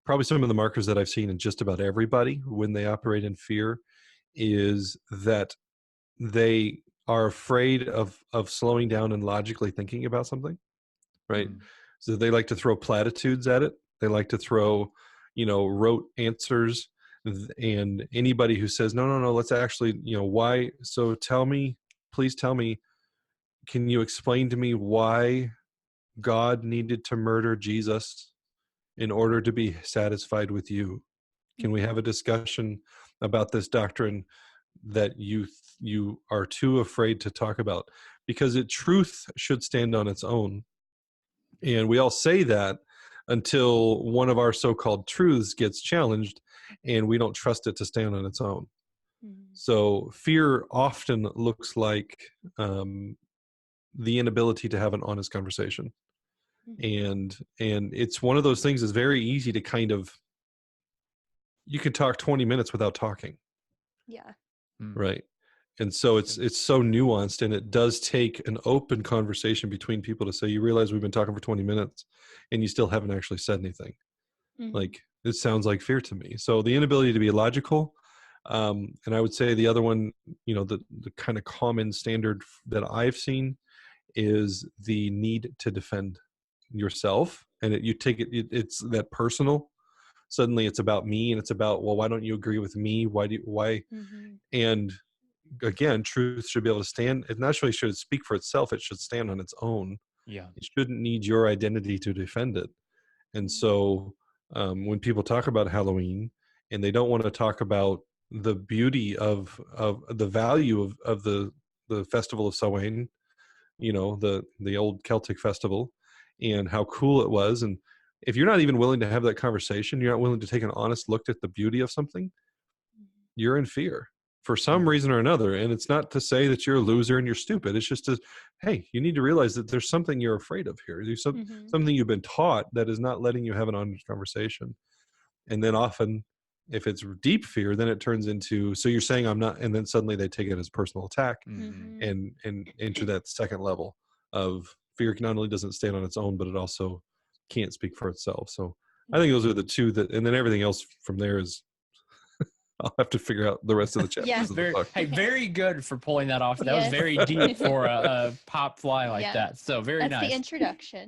probably some of the markers that I've seen in just about everybody when they operate in fear is that they are afraid of slowing down and logically thinking about something, right? Mm. So they like to throw platitudes at it. They like to throw, rote answers. And anybody who says, no, no, no, let's actually, why? So please tell me, can you explain to me why God needed to murder Jesus in order to be satisfied with you? Can we have a discussion about this doctrine that you are too afraid to talk about? Because truth should stand on its own. And we all say that until one of our so-called truths gets challenged and we don't trust it to stand on its own. So fear often looks like the inability to have an honest conversation. And it's one of those things that's very easy to kind of, you can talk 20 minutes without talking. Yeah. Right. And so it's so nuanced, and it does take an open conversation between people to say, you realize we've been talking for 20 minutes and you still haven't actually said anything. Like, it sounds like fear to me. So the inability to be logical. And I would say the other one, the kind of common standard that I've seen is the need to defend yourself. And you take it's that personal. Suddenly it's about me, and it's about, well, why don't you agree with me? Why? And again, truth should be able to stand. It naturally should speak for itself. It should stand on its own. Yeah. It shouldn't need your identity to defend it. And so when people talk about Halloween and they don't want to talk about the beauty of the value of the festival of Samhain, the old Celtic festival, and how cool it was. And if you're not even willing to have that conversation, you're not willing to take an honest look at the beauty of something, you're in fear for some reason or another. And it's not to say that you're a loser and you're stupid. It's just hey, you need to realize that there's something you're afraid of here. There's something you've been taught that is not letting you have an honest conversation. And then often, if it's deep fear, then it turns into, so you're saying I'm not, and then suddenly they take it as personal attack and enter that second level of fear. Not only doesn't stand on its own, but it also can't speak for itself. So I think those are the two that, and then everything else from there is, I'll have to figure out the rest of the chapters of the book. Hey, very good for pulling that off. That was very deep for a pop fly like that. So very nice. That's the introduction.